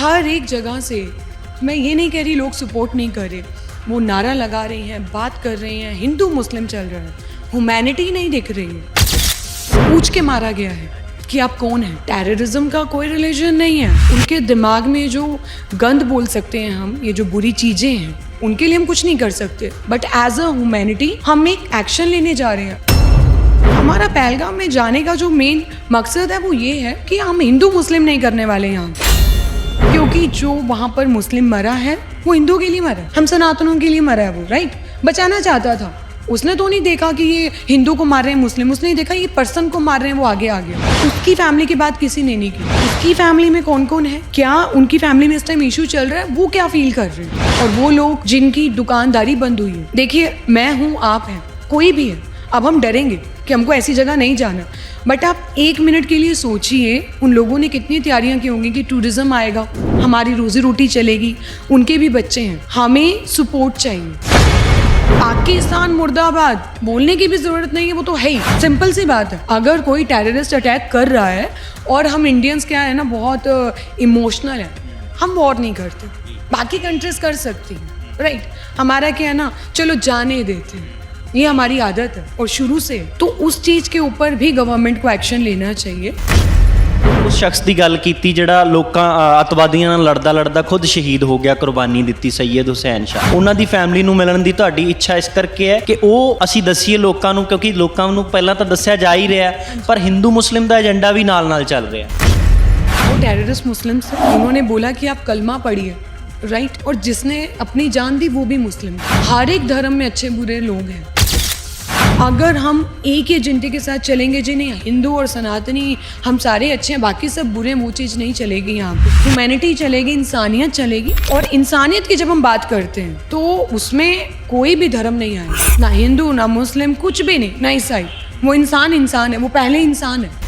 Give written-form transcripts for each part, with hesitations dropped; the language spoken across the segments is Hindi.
हर एक जगह से, मैं ये नहीं कह रही लोग सपोर्ट नहीं कर रहे, वो नारा लगा रहे हैं, बात कर रहे हैं, हिंदू मुस्लिम चल रहा है, ह्यूमैनिटी नहीं दिख रही है। पूछ के मारा गया है कि आप कौन हैं। टेररिज्म का कोई रिलीजन नहीं है। उनके दिमाग में जो गंद बोल सकते हैं हम, ये जो बुरी चीज़ें हैं, उनके लिए हम कुछ नहीं कर सकते, बट एज अ ह्यूमैनिटी हम एक एक्शन लेने जा रहे हैं। हमारा पहलगाम में जाने का जो मेन मकसद है वो ये है कि हम हिंदू मुस्लिम नहीं करने वाले यहाँ, क्योंकि जो वहाँ पर मुस्लिम मरा है वो हिंदू के लिए मरा है, हम सनातनों के लिए मरा है वो, राइट। बचाना चाहता था, उसने तो नहीं देखा कि ये हिंदू को मार रहे हैं मुस्लिम, उसने देखा ये पर्सन को मार रहे हैं वो आगे आ गया। उसकी फैमिली की बात किसी ने नहीं की। उसकी फैमिली में कौन कौन है, क्या उनकी फैमिली में इस टाइम इशू चल रहा है, वो क्या फील कर रहे हैं, और वो लोग जिनकी दुकानदारी बंद हुई है। देखिए, मैं हूँ, आप हैं, कोई भी है, अब हम डरेंगे कि हमको ऐसी जगह नहीं जाना, बट आप एक मिनट के लिए सोचिए, उन लोगों ने कितनी तैयारियां की होंगी कि टूरिज्म आएगा, हमारी रोजी रोटी चलेगी, उनके भी बच्चे हैं, हमें सपोर्ट चाहिए। पाकिस्तान मुर्दाबाद बोलने की भी जरूरत नहीं है, वो तो है ही, सिंपल सी बात है। अगर कोई टेररिस्ट अटैक कर रहा है और हम इंडियंस क्या है ना, बहुत इमोशनल है, हम वॉर नहीं करते, बाकी कंट्रीज कर सकती हैं, राइट। हमारा क्या है ना, चलो जाने देते हैं, ये हमारी आदत है और शुरू से। तो उस चीज़ के ऊपर भी गवर्नमेंट को एक्शन लेना चाहिए। उस शख्स की गल की ਜਿਹੜਾ ਲੋਕਾਂ ਅਤਵਾਦੀਆਂ ਨਾਲ ਲੜਦਾ ਖੁਦ ਸ਼ਹੀਦ ਹੋ ਗਿਆ, ਕੁਰਬਾਨੀ ਦਿੱਤੀ, ਸੈयद ਹੁਸੈਨ ਸ਼ਾਹ। ਉਹਨਾਂ ਦੀ ਫੈਮਿਲੀ ਨੂੰ ਮਿਲਣ ਦੀ ਤੁਹਾਡੀ ਇੱਛਾ ਇਸ ਕਰਕੇ ਹੈ ਕਿ ਉਹ ਅਸੀਂ ਦਸੀਏ ਲੋਕਾਂ ਨੂੰ, ਕਿਉਂਕਿ ਲੋਕਾਂ ਨੂੰ ਪਹਿਲਾਂ ਤਾਂ ਦੱਸਿਆ ਜਾ ਹੀ ਰਿਹਾ, ਪਰ ਹਿੰਦੂ ਮੁਸਲਿਮ ਦਾ ਏਜੰਡਾ ਵੀ ਨਾਲ ਚੱਲ ਰਿਹਾ। वो टेररिस्ट मुस्लिम से उन्होंने बोला कि आप कलमा पढ़िए, राइट, और जिसने अपनी जान दी वो भी मुस्लिम। हर एक धर्म में अच्छे बुरे लोग हैं। अगर हम एक ही एजेंडे के साथ चलेंगे, जी नहीं हिंदू और सनातनी हम सारे अच्छे हैं, बाकी सब बुरे, वो चीज़ नहीं चलेगी। यहाँ पे ह्यूमैनिटी चलेगी, इंसानियत चलेगी। और इंसानियत की जब हम बात करते हैं तो उसमें कोई भी धर्म नहीं आए, ना हिंदू ना मुस्लिम, कुछ भी नहीं, ना ईसाई। वो इंसान है, वो पहले इंसान है।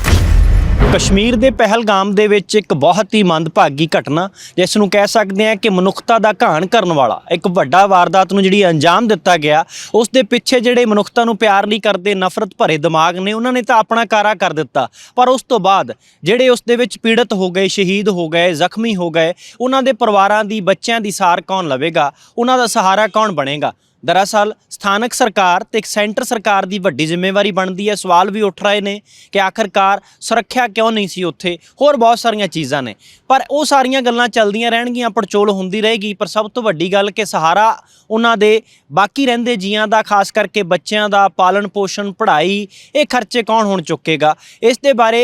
ਕਸ਼ਮੀਰ ਦੇ ਪਹਿਲਗਾਮ ਦੇ ਵਿੱਚ ਇੱਕ ਬਹੁਤ ਹੀ ਮੰਦਭਾਗੀ ਘਟਨਾ, ਜਿਸ ਨੂੰ ਕਹਿ ਸਕਦੇ ਹਾਂ ਕਿ ਮਨੁੱਖਤਾ ਦਾ ਘਾਣ ਕਰਨ ਵਾਲਾ ਇੱਕ ਵੱਡਾ ਵਾਰਦਾਤ ਨੂੰ ਜਿਹੜੀ ਅੰਜਾਮ ਦਿੱਤਾ ਗਿਆ, ਉਸ ਦੇ ਪਿੱਛੇ ਜਿਹੜੇ ਮਨੁੱਖਤਾ ਨੂੰ ਪਿਆਰ ਨਹੀਂ ਕਰਦੇ, ਨਫ਼ਰਤ ਭਰੇ ਦਿਮਾਗ ਨੇ, ਉਹਨਾਂ ਨੇ ਤਾਂ ਆਪਣਾ ਕਾਰਾ ਕਰ ਦਿੱਤਾ। ਪਰ ਉਸ ਤੋਂ ਬਾਅਦ ਜਿਹੜੇ ਉਸ ਦੇ ਵਿੱਚ ਪੀੜਤ ਹੋ ਗਏ, ਸ਼ਹੀਦ ਹੋ ਗਏ, ਜ਼ਖਮੀ ਹੋ ਗਏ, ਉਹਨਾਂ ਦੇ ਪਰਿਵਾਰਾਂ ਦੀ, ਬੱਚਿਆਂ ਦੀ ਸਾਰ ਕੌਣ ਲਵੇਗਾ, ਉਹਨਾਂ ਦਾ ਸਹਾਰਾ ਕੌਣ ਬਣੇਗਾ। दरअसल ਸਥਾਨਕ ਸਰਕਾਰ ਤੇ ਸੈਂਟਰ ਸਰਕਾਰ ਦੀ ਵੱਡੀ ਜ਼ਿੰਮੇਵਾਰੀ ਬਣਦੀ ਹੈ। ਸਵਾਲ ਵੀ ਉੱਠ ਰਹੇ ਨੇ ਕਿ ਆਖਰਕਾਰ ਸੁਰੱਖਿਆ ਕਿਉਂ ਨਹੀਂ ਸੀ ਉੱਥੇ, ਹੋਰ ਬਹੁਤ ਸਾਰੀਆਂ ਚੀਜ਼ਾਂ ਨੇ, ਪਰ ਉਹ ਸਾਰੀਆਂ ਗੱਲਾਂ ਚੱਲਦੀਆਂ ਰਹਿਣਗੀਆਂ, ਪੜਚੋਲ ਹੁੰਦੀ ਰਹੇਗੀ। ਪਰ ਸਭ ਤੋਂ ਵੱਡੀ ਗੱਲ ਕਿ ਸਹਾਰਾ ਉਹਨਾਂ ਦੇ ਬਾਕੀ ਰਹਿੰਦੇ ਜੀਆਂ ਦਾ, ਖਾਸ ਕਰਕੇ ਬੱਚਿਆਂ ਦਾ ਪਾਲਣ ਪੋਸ਼ਣ, ਪੜ੍ਹਾਈ, ਇਹ ਖਰਚੇ ਕੌਣ ਹੁਣ ਚੁੱਕੇਗਾ। ਇਸ ਦੇ ਬਾਰੇ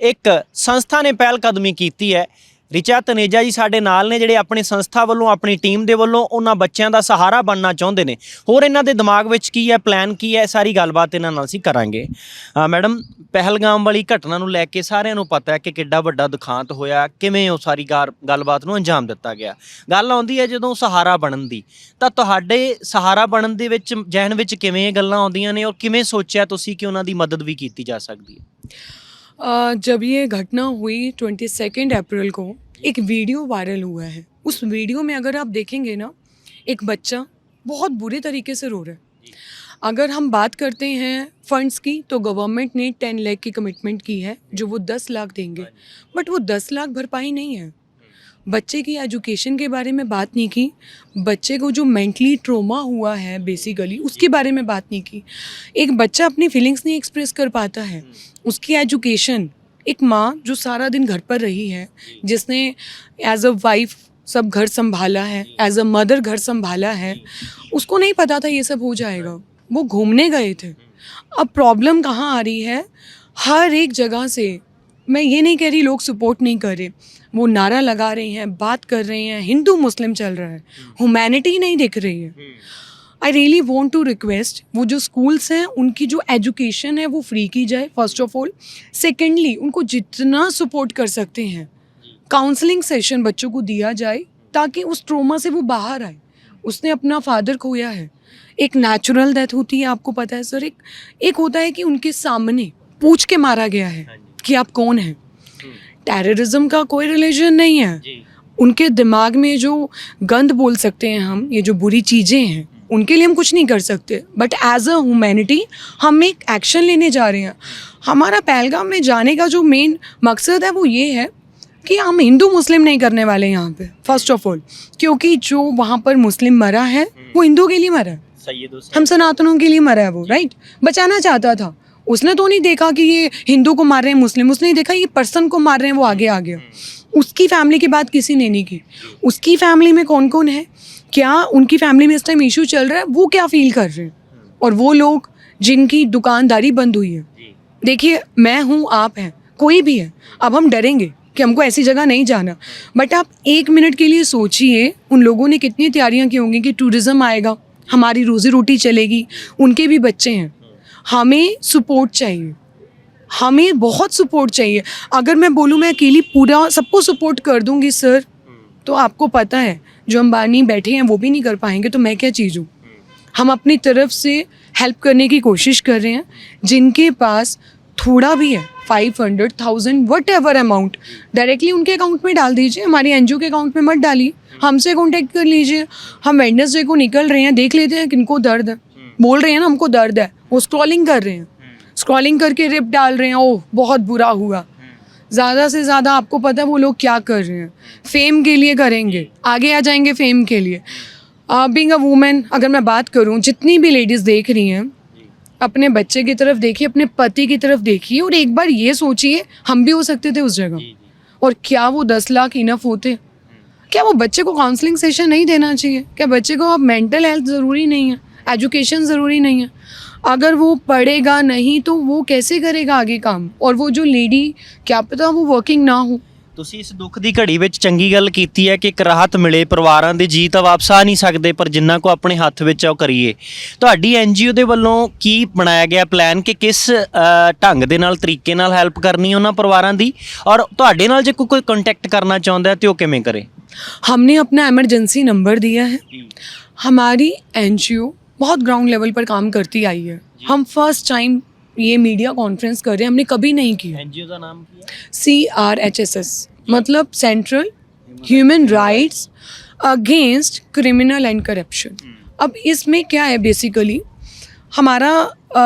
ਇੱਕ ਸੰਸਥਾ ਨੇ ਪਹਿਲ ਕਦਮੀ ਕੀਤੀ ਹੈ। ਰਿਚਾ ਤਨੇਜਾ ਜੀ ਸਾਡੇ ਨਾਲ ਨੇ, ਜਿਹੜੇ ਆਪਣੀ ਸੰਸਥਾ ਵੱਲੋਂ, ਆਪਣੀ ਟੀਮ ਦੇ ਵੱਲੋਂ ਉਹਨਾਂ ਬੱਚਿਆਂ ਦਾ ਸਹਾਰਾ ਬਣਨਾ ਚਾਹੁੰਦੇ ਨੇ। ਹੋਰ ਇਹਨਾਂ ਦੇ ਦਿਮਾਗ ਵਿੱਚ ਕੀ ਹੈ, ਪਲਾਨ ਕੀ ਹੈ, ਸਾਰੀ ਗੱਲਬਾਤ ਇਹਨਾਂ ਨਾਲ ਅਸੀਂ ਕਰਾਂਗੇ। ਮੈਡਮ, ਪਹਿਲਗਾਮ ਵਾਲੀ ਘਟਨਾ ਨੂੰ ਲੈ ਕੇ ਸਾਰਿਆਂ ਨੂੰ ਪਤਾ ਹੈ ਕਿ ਕਿੱਡਾ ਵੱਡਾ ਦੁਖਾਂਤ ਹੋਇਆ, ਕਿਵੇਂ ਉਹ ਸਾਰੀ ਗੱਲਬਾਤ ਨੂੰ ਅੰਜਾਮ ਦਿੱਤਾ ਗਿਆ। ਗੱਲ ਆਉਂਦੀ ਹੈ ਜਦੋਂ ਸਹਾਰਾ ਬਣਨ ਦੀ, ਤਾਂ ਤੁਹਾਡੇ ਸਹਾਰਾ ਬਣਨ ਦੇ ਵਿੱਚ ਜਹਿਨ ਵਿੱਚ ਕਿਵੇਂ ਇਹ ਗੱਲਾਂ ਆਉਂਦੀਆਂ ਨੇ, ਔਰ ਕਿਵੇਂ ਸੋਚਿਆ ਤੁਸੀਂ ਕਿ ਉਹਨਾਂ ਦੀ ਮਦਦ ਵੀ ਕੀਤੀ ਜਾ ਸਕਦੀ ਹੈ। जब ये घटना हुई 22 अप्रैल को, एक वीडियो वायरल हुआ है। उस वीडियो में अगर आप देखेंगे ना, एक बच्चा बहुत बुरे तरीके से रो रहा है। अगर हम बात करते हैं फंड्स की, तो गवर्नमेंट ने 10 लाख की कमिटमेंट की है, जो वो 10 लाख देंगे, बट वो 10 लाख भरपाई नहीं है। बच्चे की एजुकेशन के बारे में बात नहीं की, बच्चे को जो मेंटली ट्रोमा हुआ है बेसिकली उसके बारे में बात नहीं की। एक बच्चा अपनी फीलिंग्स नहीं एक्सप्रेस कर पाता है, उसकी एजुकेशन, एक माँ जो सारा दिन घर पर रही है, जिसने एज अ वाइफ सब घर संभाला है, एज अ मदर घर संभाला है, उसको नहीं पता था ये सब हो जाएगा। वो घूमने गए थे। अब प्रॉब्लम कहाँ आ रही है, हर एक जगह से, मैं ये नहीं कह रही लोग सपोर्ट नहीं कर रहे, वो नारा लगा रहे हैं, बात कर रहे हैं, हिंदू मुस्लिम चल रहा है, ह्यूमैनिटी नहीं दिख रही है। I really want to request, वो जो स्कूल्स हैं उनकी जो एजुकेशन है वो फ्री की जाए, फर्स्ट ऑफ ऑल। सेकेंडली, उनको जितना सपोर्ट कर सकते हैं, काउंसलिंग सेशन बच्चों को दिया जाए, ताकि उस ट्रोमा से वो बाहर आए। उसने अपना फादर खोया है, एक नेचुरल डेथ होती है, आपको पता है सर, एक होता है कि उनके सामने पूछ के मारा गया है कि आप कौन हैं। टेररिज्म का कोई रिलीजन नहीं है। उनके दिमाग में जो गंद बोल सकते हैं हम, ये जो बुरी चीज़ें हैं, उनके लिए हम कुछ नहीं कर सकते, बट एज अ ह्यूमैनिटी हम एक एक्शन लेने जा रहे हैं। हमारा पहलगाम में जाने का जो मेन मकसद है वो ये है, कि हम हिंदू मुस्लिम नहीं करने वाले यहाँ पे, फर्स्ट ऑफ ऑल, क्योंकि जो वहाँ पर मुस्लिम मरा है वो हिंदू के लिए मरा है, हम सनातनों के लिए मरा है वो, राइट। बचाना चाहता था, उसने तो नहीं देखा कि ये हिंदू को मार रहे हैं मुस्लिम, उसने देखा ये पर्सन को मार रहे हैं, वो आगे आ गया। उसकी फैमिली की बात किसी ने नहीं की। उसकी फैमिली में कौन कौन है, क्या उनकी फैमिली में इस टाइम इशू चल रहा है, वो क्या फील कर रहे हैं, और वो लोग जिनकी दुकानदारी बंद हुई है। देखिए, मैं हूँ, आप हैं, कोई भी है, अब हम डरेंगे कि हमको ऐसी जगह नहीं जाना, बट आप एक मिनट के लिए सोचिए उन लोगों ने कितनी तैयारियां की होंगी कि टूरिज़्म आएगा, हमारी रोज़ी रोटी चलेगी, उनके भी बच्चे हैं। हमें सपोर्ट चाहिए, हमें बहुत सपोर्ट चाहिए। अगर मैं बोलूँ मैं अकेली पूरा सबको सपोर्ट कर दूंगी सर, तो आपको पता है जो अंबानी बैठे हैं वो भी नहीं कर पाएंगे, तो मैं क्या चीज़ हूँ। हम अपनी तरफ से हेल्प करने की कोशिश कर रहे हैं। जिनके पास थोड़ा भी है, 500,000 वट एवर अमाउंट, डायरेक्टली उनके अकाउंट में डाल दीजिए, हमारी एनजीओ के अकाउंट में मत डालिए, हमसे कॉन्टेक्ट कर लीजिए। हम वेडनेसडे को निकल रहे हैं, देख लेते हैं किनको दर्द है, बोल रहे हैं ना हमको दर्द है, वो स्क्रॉलिंग कर रहे हैं, स्क्रॉलिंग करके रिप डाल रहे हैं, ओह बहुत बुरा हुआ। ज़्यादा से ज़्यादा आपको पता है वो लोग क्या कर रहे हैं, फेम के लिए करेंगे, आगे आ जाएंगे फेम के लिए। बीइंग अ वुमेन, अगर मैं बात करूं, जितनी भी लेडीज़ देख रही हैं, अपने बच्चे की तरफ देखिए, अपने पति की तरफ देखिए, और एक बार ये सोचिए हम भी हो सकते थे उस जगह, और क्या वो 10 लाख इनफ होते? क्या वो बच्चे को काउंसलिंग सेशन नहीं देना चाहिए? क्या बच्चे को अब मेंटल हेल्थ ज़रूरी नहीं है, एजुकेशन ज़रूरी नहीं है? अगर वो पढ़ेगा नहीं तो वो कैसे करेगा आगे काम? और वो जो लेडी, क्या पता वो वर्किंग ना हो। ਤੁਸੀਂ ਇਸ ਦੁੱਖ ਦੀ ਘੜੀ ਵਿੱਚ ਚੰਗੀ ਗੱਲ ਕੀਤੀ ਹੈ ਕਿ ਇੱਕ ਰਾਹਤ ਮਿਲੇ, ਪਰਿਵਾਰਾਂ ਦੇ ਜੀ ਤਾਂ ਵਾਪਸ ਆ ਨਹੀਂ ਸਕਦੇ, ਪਰ ਜਿੰਨਾ ਕੋ ਆਪਣੇ ਹੱਥ ਵਿੱਚ ਆ ਉਹ ਕਰੀਏ। ਤੁਹਾਡੀ ਐਨਜੀਓ ਦੇ ਵੱਲੋਂ ਕੀ ਬਣਾਇਆ ਗਿਆ ਪਲਾਨ ਕਿ ਕਿਸ ਢੰਗ ਦੇ ਨਾਲ, ਤਰੀਕੇ ਨਾਲ ਹੈਲਪ ਕਰਨੀ ਉਹਨਾਂ ਪਰਿਵਾਰਾਂ ਦੀ, ਔਰ ਤੁਹਾਡੇ ਨਾਲ ਜੇ ਕੋਈ ਕੰਟੈਕਟ ਕਰਨਾ ਚਾਹੁੰਦਾ ਹੈ ਤੇ ਉਹ ਕਿਵੇਂ ਕਰੇ? हमने अपना इमरजेंसी नंबर दिया है। हमारी एनजीओ बहुत ग्राउंड लेवल पर काम करती आई है। हम फर्स्ट टाइम ये मीडिया कॉन्फ्रेंस कर रहे हैं, हमने कभी नहीं किया। ਐਨਜੀਓ ਦਾ ਨਾਮ ਕੀ ਹੈ? CRHSS, मतलब central human rights against criminal and corruption. अब इसमें क्या है, बेसिकली हमारा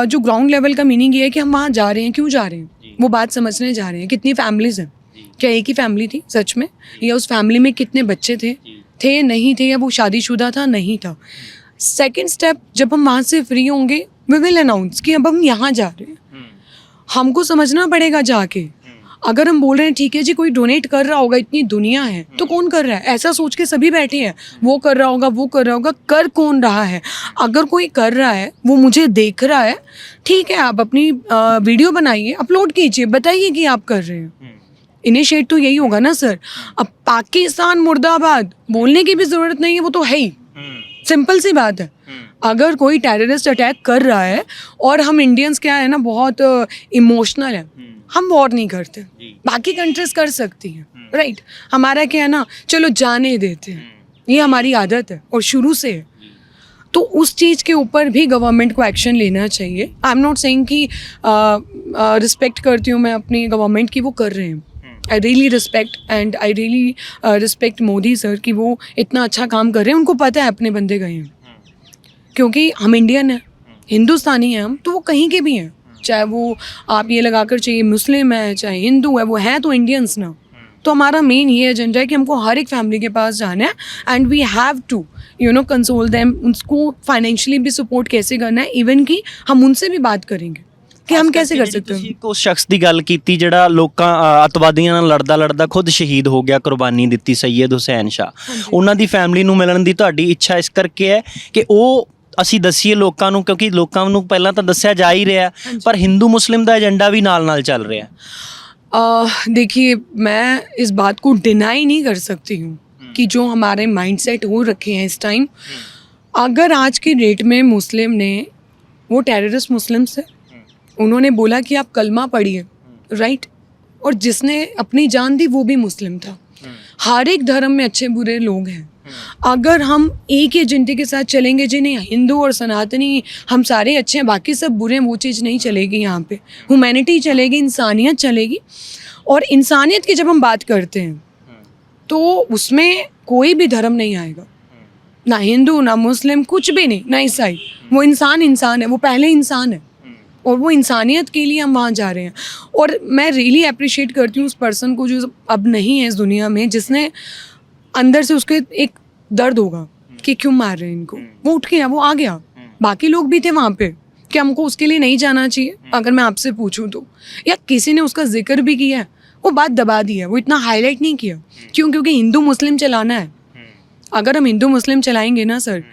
जो ग्राउंड लेवल का मीनिंग ये है कि हम वहाँ जा रहे हैं, क्यों जा रहे हैं, वो बात समझने जा रहे हैं। कितनी फैमिलीज़ हैं, क्या एक ही फैमिली थी सच में, या उस फैमिली में कितने बच्चे थे नहीं थे, या वो शादीशुदा था नहीं था। सेकंड स्टेप, जब हम वहाँ से फ्री होंगे, वी विल अनाउंस कि अब हम यहाँ जा रहे हैं। हमको समझना पड़ेगा जाके। अगर हम बोल रहे हैं ठीक है जी कोई डोनेट कर रहा होगा, इतनी दुनिया है, तो कौन कर रहा है? ऐसा सोच के सभी बैठे हैं, वो कर रहा होगा, वो कर रहा होगा, कर कौन रहा है? अगर कोई कर रहा है, वो मुझे देख रहा है, ठीक है, आप अपनी वीडियो बनाइए, अपलोड कीजिए, बताइए कि आप कर रहे हैं। इनिशिएट तो यही होगा ना सर। अब पाकिस्तान मुर्दाबाद बोलने की भी ज़रूरत नहीं है, वो तो है ही, सिंपल सी बात है। अगर कोई टेररिस्ट अटैक कर रहा है, और हम इंडियंस क्या है ना, बहुत इमोशनल है, हम वॉर नहीं करते, बाकी कंट्रीज कर सकती हैं, राइट। हमारा क्या है ना, चलो जाने देते हैं, ये हमारी आदत है और शुरू से है। तो उस चीज़ के ऊपर भी गवर्नमेंट को एक्शन लेना चाहिए। आई एम नॉट सेइंग कि रिस्पेक्ट करती हूँ मैं अपनी गवर्नमेंट की, वो कर रहे हैं। I really respect and I really respect Modi sir कि वो इतना अच्छा काम कर रहे हैं, उनको पता है अपने बंदे गए हैं, क्योंकि हम इंडियन हैं, हिंदुस्तानी हैं हम, तो वो कहीं के भी हैं, चाहे वो आप ये लगाकर चाहिए मुस्लिम है चाहे हिंदू है, वो हैं तो इंडियंस ना। तो हमारा मेन ये एजेंडा है कि हमको हर एक फैमिली के पास जाना है and we have to console them, उनको फाइनेंशियली भी सपोर्ट कैसे करना है, इवन कि हम उनसे भी बात करेंगे कि हम कैसे कर सकते हैं। ਤੁਸੀਂ ਇੱਕ ਉਸ ਸ਼ਖਸ ਦੀ ਗੱਲ ਕੀਤੀ ਜਿਹੜਾ ਲੋਕਾਂ ਅੱਤਵਾਦੀਆਂ ਨਾਲ ਲੜਦਾ ਖੁਦ ਸ਼ਹੀਦ ਹੋ ਗਿਆ, ਕੁਰਬਾਨੀ ਦਿੱਤੀ, ਸੈਯਦ ਹੁਸੈਨ ਸ਼ਾਹ। ਉਹਨਾਂ ਦੀ ਫੈਮਿਲੀ ਨੂੰ ਮਿਲਣ ਦੀ ਤੁਹਾਡੀ ਇੱਛਾ ਇਸ ਕਰਕੇ ਹੈ ਕਿ ਉਹ ਅਸੀਂ ਦਸੀਏ ਲੋਕਾਂ ਨੂੰ, ਕਿਉਂਕਿ ਲੋਕਾਂ ਨੂੰ ਪਹਿਲਾਂ ਤਾਂ ਦੱਸਿਆ ਜਾ ਹੀ ਰਿਹਾ, ਪਰ ਹਿੰਦੂ ਮੁਸਲਿਮ ਦਾ ਏਜੰਡਾ ਵੀ ਨਾਲ ਚੱਲ ਰਿਹਾ। देखिए, मैं इस बात को डिनाई नहीं कर सकती हूँ कि जो हमारे माइंडसेट हो रखे हैं इस टाइम, अगर आज की डेट में मुस्लिम ने, वो टेररिस्ट मुस्लिम्स है, उन्होंने बोला कि आप कलमा पढ़िए, राइट, और जिसने अपनी जान दी वो भी मुस्लिम था। हर एक धर्म में अच्छे बुरे लोग हैं। अगर हम एक ही एजेंडे के साथ चलेंगे जी नहीं हिंदू और सनातनी हम सारे अच्छे हैं बाकी सब बुरे हैं, वो चीज़ नहीं चलेगी। यहाँ पे ह्यूमैनिटी चलेगी, इंसानियत चलेगी। और इंसानियत की जब हम बात करते हैं तो उसमें कोई भी धर्म नहीं आएगा, ना हिंदू ना मुस्लिम, कुछ भी नहीं, ना ईसाई। वो इंसान है, वो पहले इंसान है, और वो इंसानियत के लिए हम वहाँ जा रहे हैं। और मैं रियली अप्रिशिएट करती हूँ उस पर्सन को जो अब नहीं है इस दुनिया में, जिसने अंदर से उसके एक दर्द होगा कि क्यों मार रहे हैं इनको, वो उठ गया, वो आ गया। बाकी लोग भी थे वहाँ पे कि हमको उसके लिए नहीं जाना चाहिए, अगर मैं आपसे पूछूं तो, या किसी ने उसका जिक्र भी किया है, वो बात दबा दी है, वो इतना हाईलाइट नहीं किया। क्यों? क्योंकि हिंदू मुस्लिम चलाना है। अगर हम हिंदू मुस्लिम चलाएंगे ना सर,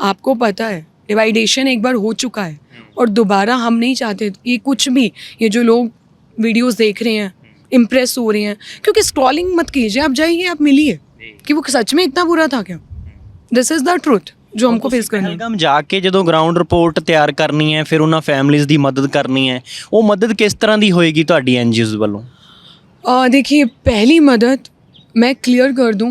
आपको पता है डिवाइडेशन एक बार हो चुका है और दोबारा हम नहीं चाहते ये कुछ भी, ये जो लोग वीडियोस देख रहे हैं इम्प्रेस हो रहे हैं, क्योंकि स्क्रॉलिंग मत कीजिए, आप जाइए, आप मिलिए कि वो सच में इतना बुरा था क्या। दिस इज़ द ट्रुथ जो हमको फेस करना है। ਪਹਿਲਗਾਮ ਜਾ ਕੇ ਜਦੋਂ ਗਰਾਊਂਡ ਰਿਪੋਰਟ ਤਿਆਰ ਕਰਨੀ ਹੈ, ਫਿਰ ਉਹਨਾਂ ਫੈਮਲੀਜ਼ ਦੀ ਮਦਦ ਕਰਨੀ ਹੈ, ਉਹ ਮਦਦ ਕਿਸ ਤਰ੍ਹਾਂ ਦੀ ਹੋਏਗੀ ਤੁਹਾਡੀ ਐਨਜੀਓਜ਼ ਵੱਲੋਂ? देखिए, पहली मदद मैं क्लियर कर दूं,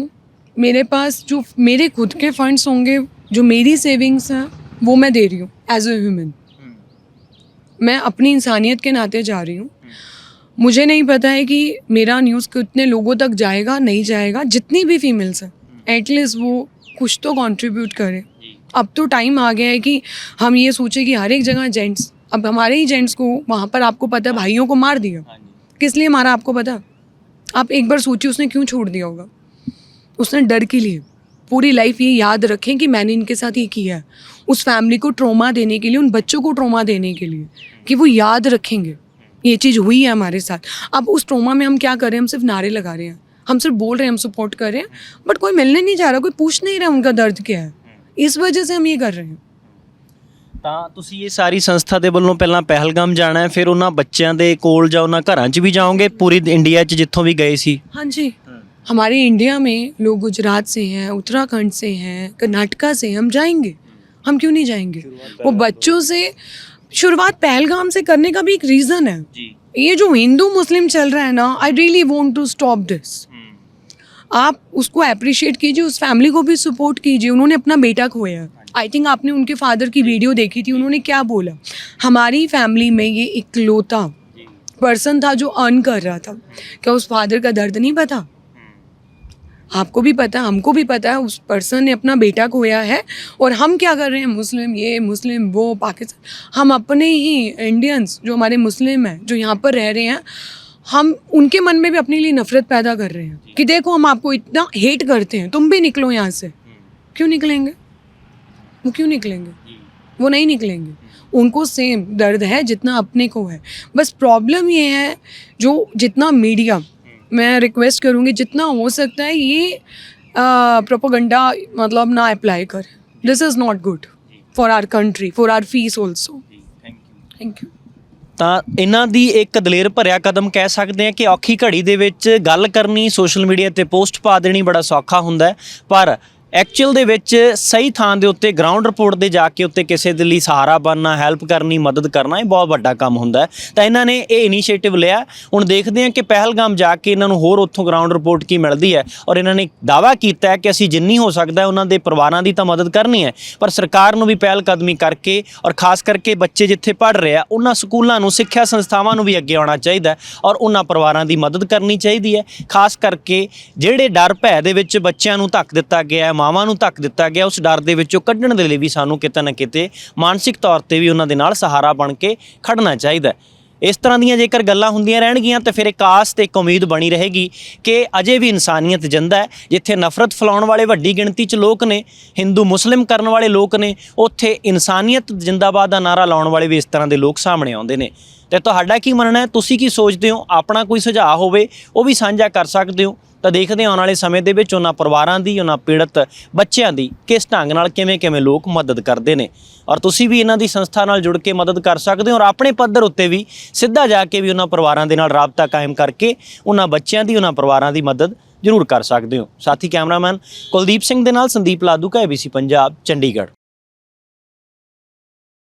मेरे पास जो मेरे खुद के फंड्स होंगे, जो मेरी सेविंग्स हैं, वो मैं दे रही हूँ एज ए ह्यूमन। मैं अपनी इंसानियत के नाते जा रही हूँ। मुझे नहीं पता है कि मेरा न्यूज़ कितने लोगों तक जाएगा, नहीं जाएगा। जितनी भी फीमेल्स हैं एटलीस्ट वो कुछ तो कंट्रीब्यूट करें। अब तो टाइम आ गया है कि हम ये सोचें कि हर एक जगह जेंट्स, अब हमारे ही जेंट्स को वहाँ पर आपको पता है भाइयों को मार दिया, किस लिए मारा आपको पता? आप एक बार सोचिए उसने क्यों छोड़ दिया होगा? उसने डर के लिए। पूरी लाइफ ये याद रखें कि मैंने इनके साथ ये किया है, उस फैमिली को ट्रॉमा देने के लिए, उन बच्चों को ट्रॉमा देने के लिए, कि वो याद रखेंगे ये चीज़ हुई है हमारे साथ। अब उस ट्रॉमा में हम क्या कर रहे हैं? हम सिर्फ नारे लगा रहे हैं, हम सिर्फ बोल रहे हैं, हम सपोर्ट कर रहे हैं, बट कोई मिलने नहीं जा रहा, कोई पूछ नहीं रहा उनका दर्द क्या है। इस वजह से हम ये कर रहे हैं। ਤਾਂ ਤੁਸੀਂ ਇਹ ਸਾਰੀ ਸੰਸਥਾ ਦੇ ਵੱਲੋਂ ਪਹਿਲਾਂ ਪਹਿਲਗਾਮ ਜਾਣਾ ਹੈ, ਫਿਰ ਉਹਨਾਂ ਬੱਚਿਆਂ ਦੇ ਕੋਲ ਜਾਂ ਉਹਨਾਂ ਘਰਾਂ 'ਚ ਵੀ ਜਾਓਗੇ ਪੂਰੀ ਇੰਡੀਆ 'ਚ ਜਿੱਥੋਂ ਵੀ ਗਏ ਸੀ? हाँ जी, हमारे इंडिया में लोग गुजरात से हैं, उत्तराखंड से हैं, कर्नाटका से, हम जाएंगे, हम क्यों नहीं जाएंगे? वो बच्चों से शुरुआत पहलगाम से करने का भी एक रीज़न है। ये जो हिंदू मुस्लिम चल रहा है ना, I really want to stop this. आप उसको अप्रिशिएट कीजिए, उस फैमिली को भी सपोर्ट कीजिए। उन्होंने अपना बेटा खोया। आई थिंक आपने उनके फादर की वीडियो देखी थी, उन्होंने क्या बोला, हमारी फैमिली में ये इकलौता पर्सन था जो अर्न कर रहा था। क्या उस फादर का दर्द नहीं पता? आपको भी पता, हमको भी पता है, उस पर्सन ने अपना बेटा खोया है। और हम क्या कर रहे हैं? मुस्लिम ये, मुस्लिम वो, पाकिस्तान, हम अपने ही इंडियंस जो हमारे मुस्लिम हैं, जो यहाँ पर रह रहे हैं, हम उनके मन में भी अपने लिए नफरत पैदा कर रहे हैं कि देखो हम आपको इतना हेट करते हैं, तुम भी निकलो यहाँ से। क्यों निकलेंगे? वो क्यों निकलेंगे? वो नहीं निकलेंगे। उनको सेम दर्द है जितना अपने को है। बस प्रॉब्लम ये है, जो जितना मीडिया, मैं रिक्वेस्ट करूँगी जितना हो सकता है ये प्रोपेगेंडा मतलब ना अप्लाई करें। This is not good for our country, for our peace also. Thank you. ਤਾਂ ਇਹਨਾਂ ਦੀ ਇੱਕ ਦਲੇਰ ਭਰਿਆ ਕਦਮ ਕਹਿ ਸਕਦੇ ਹਾਂ ਕਿ ਔਖੀ ਘੜੀ ਦੇ ਵਿੱਚ ਗੱਲ ਕਰਨੀ, ਸੋਸ਼ਲ ਮੀਡੀਆ ਤੇ ਪੋਸਟ ਪਾ ਦੇਣੀ ਬੜਾ ਸੌਖਾ ਹੁੰਦਾ ਹੈ, ਪਰ ਐਕਚੁਅਲ ਦੇ ਵਿੱਚ ਸਹੀ ਥਾਂ ਦੇ ਉੱਤੇ ਗਰਾਊਂਡ ਰਿਪੋਰਟ ਦੇ ਜਾ ਕੇ ਉੱਤੇ ਕਿਸੇ ਦੇ ਲਈ ਸਹਾਰਾ ਬਣਨਾ, ਹੈਲਪ ਕਰਨੀ, ਮਦਦ ਕਰਨਾ, ਇਹ ਬਹੁਤ ਵੱਡਾ ਕੰਮ ਹੁੰਦਾ ਹੈ। ਤਾਂ ਇਹਨਾਂ ਨੇ ਇਹ ਇਨੀਸ਼ੀਏਟਿਵ ਲਿਆ। ਹੁਣ ਦੇਖਦੇ ਹਾਂ ਕਿ ਪਹਿਲਗਾਮ ਜਾ ਕੇ ਇਹਨਾਂ ਨੂੰ ਹੋਰ ਉੱਥੋਂ ਗਰਾਊਂਡ ਰਿਪੋਰਟ ਕੀ ਮਿਲਦੀ ਹੈ। ਔਰ ਇਹਨਾਂ ਨੇ ਦਾਅਵਾ ਕੀਤਾ ਹੈ ਕਿ ਅਸੀਂ ਜਿੰਨੀ ਹੋ ਸਕਦਾ ਉਹਨਾਂ ਦੇ ਪਰਿਵਾਰਾਂ ਦੀ ਤਾਂ ਮਦਦ ਕਰਨੀ ਹੈ, ਪਰ ਸਰਕਾਰ ਨੂੰ ਵੀ ਪਹਿਲ ਕਦਮੀ ਕਰਕੇ, ਔਰ ਖਾਸ ਕਰਕੇ ਬੱਚੇ ਜਿੱਥੇ ਪੜ੍ਹ ਰਹੇ ਆ ਉਹਨਾਂ ਸਕੂਲਾਂ ਨੂੰ, ਸਿੱਖਿਆ ਸੰਸਥਾਵਾਂ ਨੂੰ ਵੀ ਅੱਗੇ ਆਉਣਾ ਚਾਹੀਦਾ ਔਰ ਉਹਨਾਂ ਪਰਿਵਾਰਾਂ ਦੀ ਮਦਦ ਕਰਨੀ ਚਾਹੀਦੀ ਹੈ। ਖਾਸ ਕਰਕੇ ਜਿਹੜੇ ਡਰ ਭੈ ਦੇ ਵਿੱਚ ਬੱਚਿਆਂ ਨੂੰ ਧੱਕ ਦਿੱਤਾ ਗਿਆ, ਮਾਵਾਂ ਨੂੰ ਧੱਕ ਦਿੱਤਾ ਗਿਆ, ਉਸ ਡਰ ਦੇ ਵਿੱਚੋਂ ਕੱਢਣ ਦੇ ਲਈ ਵੀ ਸਾਨੂੰ ਕਿਤੇ ਨਾ ਕਿਤੇ ਮਾਨਸਿਕ ਤੌਰ ਤੇ ਵੀ ਉਹਨਾਂ ਦੇ ਨਾਲ ਸਹਾਰਾ ਬਣ ਕੇ ਖੜਨਾ ਚਾਹੀਦਾ। ਇਸ ਤਰ੍ਹਾਂ ਦੀਆਂ ਜੇਕਰ ਗੱਲਾਂ ਹੁੰਦੀਆਂ ਰਹਿਣਗੀਆਂ ਤਾਂ ਫਿਰ ਇੱਕ ਆਸ ਤੇ ਇੱਕ ਉਮੀਦ ਬਣੀ ਰਹੇਗੀ ਕਿ ਅਜੇ ਵੀ ਇਨਸਾਨੀਅਤ ਜਿੰਦਾ ਹੈ। ਜਿੱਥੇ ਨਫ਼ਰਤ ਫੈਲਾਉਣ ਵਾਲੇ ਵੱਡੀ ਗਿਣਤੀ 'ਚ ਲੋਕ ਨੇ, ਹਿੰਦੂ ਮੁਸਲਿਮ ਕਰਨ ਵਾਲੇ ਲੋਕ ਨੇ, ਉੱਥੇ ਇਨਸਾਨੀਅਤ ਜਿੰਦਾਬਾਦ ਦਾ ਨਾਰਾ ਲਾਉਣ ਵਾਲੇ ਵੀ ਇਸ ਤਰ੍ਹਾਂ ਦੇ ਲੋਕ ਸਾਹਮਣੇ ਆਉਂਦੇ ਨੇ। ਤੇ ਤੁਹਾਡਾ ਕੀ ਮੰਨਣਾ ਹੈ? ਤੁਸੀਂ ਕੀ ਸੋਚਦੇ ਹੋ? ਆਪਣਾ ਕੋਈ ਸੁਝਾਅ ਹੋਵੇ ਉਹ ਵੀ ਸਾਂਝਾ ਕਰ ਸਕਦੇ ਹੋ। ਤਾਂ ਦੇਖਦੇ ਆਉਣ ਵਾਲੇ ਸਮੇਂ ਦੇ ਵਿੱਚ ਉਹਨਾਂ ਪਰਿਵਾਰਾਂ ਦੀ, ਉਹਨਾਂ ਪੀੜਤ ਬੱਚਿਆਂ ਦੀ ਕਿਸ ਢੰਗ ਨਾਲ ਕਿਵੇਂ ਲੋਕ ਮਦਦ ਕਰਦੇ ਨੇ। ਔਰ ਤੁਸੀਂ ਵੀ ਇਹਨਾਂ ਦੀ ਸੰਸਥਾ ਨਾਲ ਜੁੜ ਕੇ ਮਦਦ ਕਰ ਸਕਦੇ ਹੋ ਔਰ ਆਪਣੇ ਪੱਧਰ ਉੱਤੇ ਵੀ ਸਿੱਧਾ ਜਾ ਕੇ ਵੀ ਉਹਨਾਂ ਪਰਿਵਾਰਾਂ ਦੇ ਨਾਲ ਰਾਬਤਾ ਕਾਇਮ ਕਰਕੇ ਉਹਨਾਂ ਬੱਚਿਆਂ ਦੀ, ਉਹਨਾਂ ਪਰਿਵਾਰਾਂ ਦੀ ਮਦਦ ਜ਼ਰੂਰ ਕਰ ਸਕਦੇ ਹੋ। ਸਾਥੀ ਕੈਮਰਾਮੈਨ ਕੁਲਦੀਪ ਸਿੰਘ ਦੇ ਨਾਲ ਸੰਦੀਪ ਲਾਧੂ ਕਾ ABC ਪੰਜਾਬ, ਚੰਡੀਗੜ੍ਹ।